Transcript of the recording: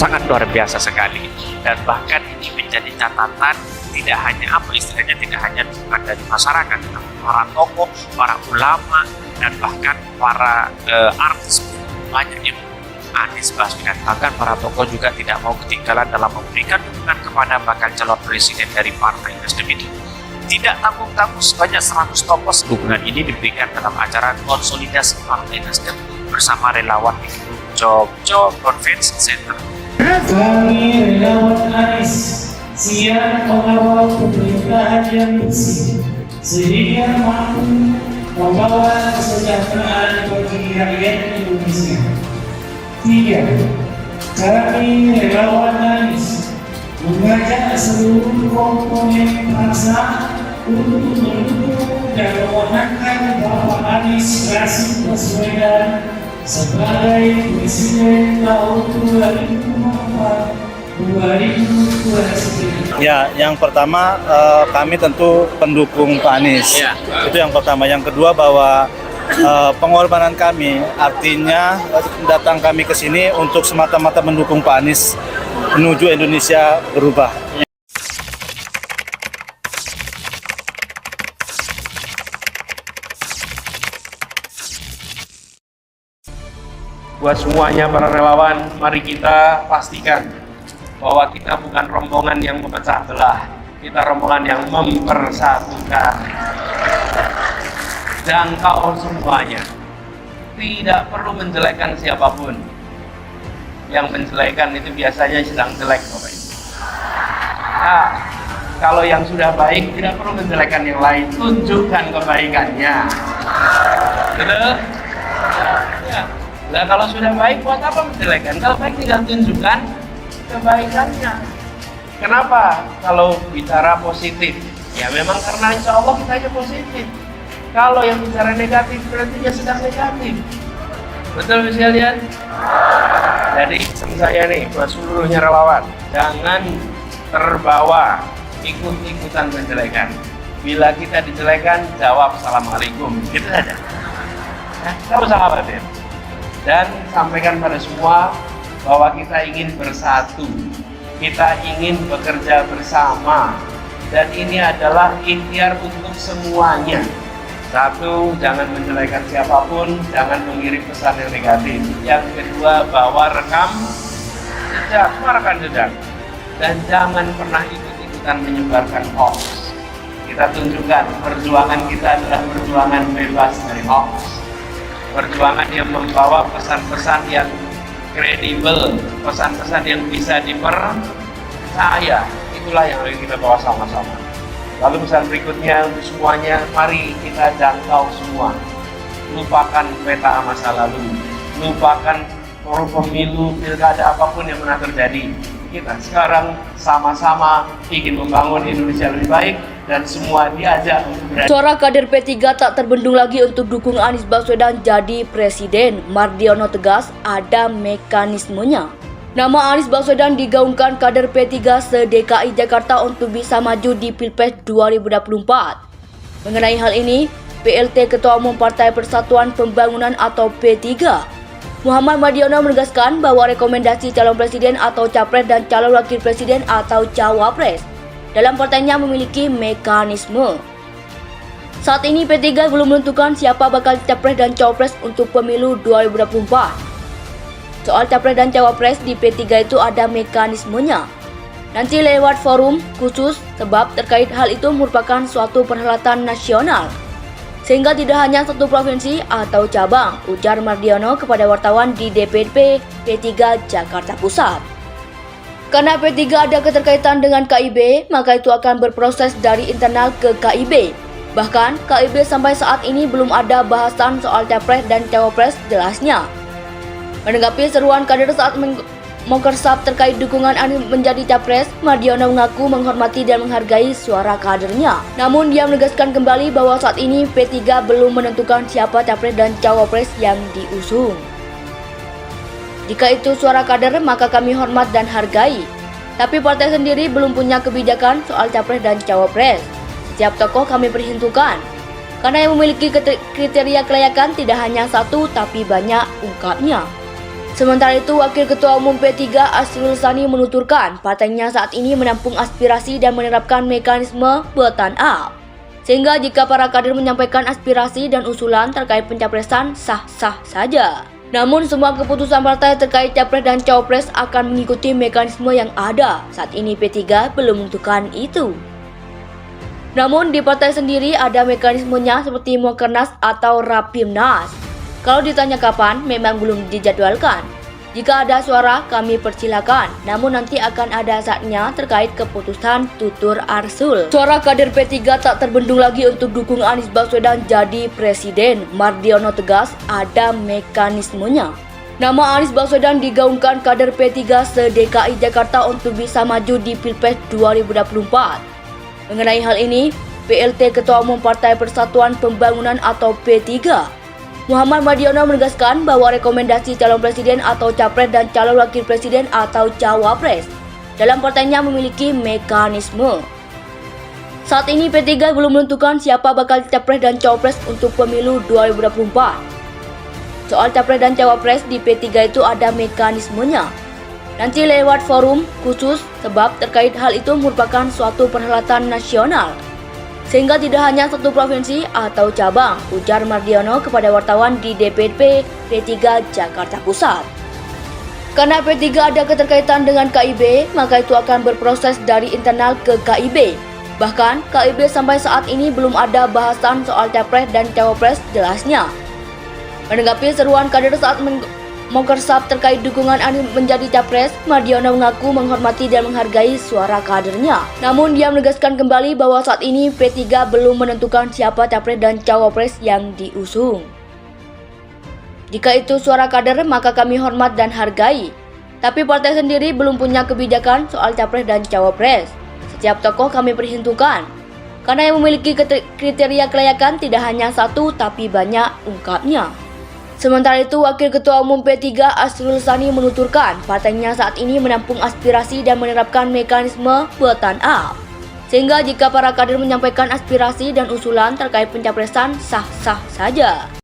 sangat luar biasa sekali. Dan bahkan ini menjadi catatan tidak hanya tidak hanya bukan dari masyarakat, tapi para tokoh, para ulama, dan bahkan para artis banyak yang Anies Baswedan. Bahkan para tokoh juga tidak mau ketinggalan dalam memberikan dukungan kepada bakal calon presiden dari Partai Nasdem itu. Tidak tanggung-tanggung sebanyak 100 tokoh dukungan ini diberikan dalam acara konsolidasi Partai Nasdem bersama relawan di Jogja Convention Center. Kami relawan Anies siap mengawal pemerintahan yang bersih sehingga mampu membawa kesejahteraan bagi rakyat Indonesia. 3. Kami relawan Anies mengajak seluruh komponen bangsa untuk mendukung dan memenangkan Bapak Anies Rashid Baswedan sebagai Presiden tahun 2024-2029. Ya, yang pertama kami tentu pendukung Pak Anies. Ya. Itu yang pertama. Yang kedua bahwa pengorbanan kami artinya datang kami ke sini untuk semata-mata mendukung Pak Anies menuju Indonesia berubah. Buat semuanya para relawan, mari kita pastikan bahwa kita bukan rombongan yang memecah belah, kita rombongan yang mempersatukan. Jangkau semuanya, tidak perlu menjelekkan siapapun. Yang menjelekkan itu biasanya sedang jelek, Bapak Ibu. Nah, kalau yang sudah baik tidak perlu menjelekkan yang lain, tunjukkan kebaikannya. Betul? Ya. Nah, kalau sudah baik, buat apa menjelekkan? Kalau baik tinggal tunjukkan kebaikannya. Kenapa? Kalau bicara positif, ya memang karena insya Allah kita aja positif. Kalau yang bicara negatif, berarti dia sedang negatif. Betul sekalian? Jadi pesan saya nih buat seluruhnya relawan, jangan terbawa ikut-ikutan menjelekan. Bila kita dijelekan, jawab assalamualaikum. Gitu saja. Tidak usah khawatir. Dan sampaikan pada semua bahwa kita ingin bersatu, kita ingin bekerja bersama, dan ini adalah ikhtiar untuk semuanya. Satu, jangan menjelekan siapapun, jangan mengirim pesan yang negatif. Yang kedua, bawa rekam jejak, dan jangan pernah ikut-ikutan menyebarkan hoax. Kita tunjukkan perjuangan kita adalah perjuangan bebas dari hoax. Perjuangan yang membawa pesan-pesan yang kredibel, pesan-pesan yang bisa dipercaya. Itulah yang harus kita bawa sama-sama. Lalu pesan berikutnya untuk semuanya, mari kita jangkau semua. Lupakan peta masa lalu, lupakan pemilu, pilkada apapun yang pernah terjadi. Kita sekarang sama-sama ingin membangun Indonesia lebih baik dan semua diajak untuk berada. Suara kader P3 tak terbendung lagi untuk dukung Anies Baswedan jadi presiden. Mardiono tegas ada mekanismenya. Nama Anies Baswedan digaungkan kader P3 se-DKI Jakarta untuk bisa maju di Pilpres 2024. Mengenai hal ini, PLT Ketua Umum Partai Persatuan Pembangunan atau P3, Muhammad Mardiono menegaskan bahwa rekomendasi calon presiden atau capres dan calon wakil presiden atau cawapres dalam partainya memiliki mekanisme. Saat ini P3 belum menentukan siapa bakal capres dan cawapres untuk pemilu 2024. Soal capres dan cawapres di P3 itu ada mekanismenya. Nanti lewat forum khusus sebab terkait hal itu merupakan suatu perhelatan nasional. Sehingga tidak hanya satu provinsi atau cabang, ujar Mardiono kepada wartawan di DPP P3 Jakarta Pusat. Karena P3 ada keterkaitan dengan KIB, maka itu akan berproses dari internal ke KIB. Bahkan KIB sampai saat ini belum ada bahasan soal capres dan cawapres jelasnya. Menanggapi seruan kader saat mengkersap terkait dukungan Anies menjadi capres, Mardiono mengaku menghormati dan menghargai suara kadernya. Namun dia menegaskan kembali bahwa saat ini P3 belum menentukan siapa capres dan cawapres yang diusung. Jika itu suara kader, maka kami hormat dan hargai. Tapi partai sendiri belum punya kebijakan soal capres dan cawapres. Setiap tokoh kami perhitungkan. Karena yang memiliki kriteria kelayakan tidak hanya satu tapi banyak, ungkapnya. Sementara itu, Wakil Ketua Umum P3 Asrul Sani menuturkan partainya saat ini menampung aspirasi dan menerapkan mekanisme bottom up. Sehingga jika para kader menyampaikan aspirasi dan usulan terkait pencapresan sah-sah saja. Namun semua keputusan partai terkait capres dan cawapres akan mengikuti mekanisme yang ada. Saat ini P3 belum menentukan itu. Namun di partai sendiri ada mekanismenya seperti Mukernas atau Rapimnas. Kalau ditanya kapan, memang belum dijadwalkan. Jika ada suara, kami persilakan. Namun nanti akan ada saatnya terkait keputusan tutur Arsul. Suara kader P3 tak terbendung lagi untuk dukung Anies Baswedan jadi presiden. Mardiono tegas ada mekanismenya. Nama Anies Baswedan digaungkan kader P3 se-DKI Jakarta untuk bisa maju di Pilpres 2024. Mengenai hal ini, PLT Ketua Umum Partai Persatuan Pembangunan atau P3 Muhammad Mardiono menegaskan bahwa rekomendasi calon presiden atau capres dan calon wakil presiden atau cawapres dalam partainya memiliki mekanisme. Saat ini P3 belum menentukan siapa bakal capres dan cawapres untuk pemilu 2024. Soal capres dan cawapres di P3 itu ada mekanismenya. Nanti lewat forum khusus sebab terkait hal itu merupakan suatu perhelatan nasional. Sehingga tidak hanya satu provinsi atau cabang, ujar Mardiono kepada wartawan di DPP P3 Jakarta Pusat. Karena P3 ada keterkaitan dengan KIB, maka itu akan berproses dari internal ke KIB. Bahkan, KIB sampai saat ini belum ada bahasan soal capres dan cawapres jelasnya. Menanggapi seruan kader saat Mokersap terkait dukungan Anies menjadi capres, Mardiono mengaku menghormati dan menghargai suara kadernya. Namun dia menegaskan kembali bahwa saat ini P3 belum menentukan siapa capres dan cawapres yang diusung. Jika itu suara kader, maka kami hormat dan hargai. Tapi partai sendiri belum punya kebijakan soal capres dan cawapres. Setiap tokoh kami perhitungkan. Karena yang memiliki kriteria kelayakan tidak hanya satu tapi banyak, ungkapnya. Sementara itu, Wakil Ketua Umum P3 Asrul Sani menuturkan partainya saat ini menampung aspirasi dan menerapkan mekanisme bottom up. Sehingga jika para kader menyampaikan aspirasi dan usulan terkait pencapresan sah-sah saja.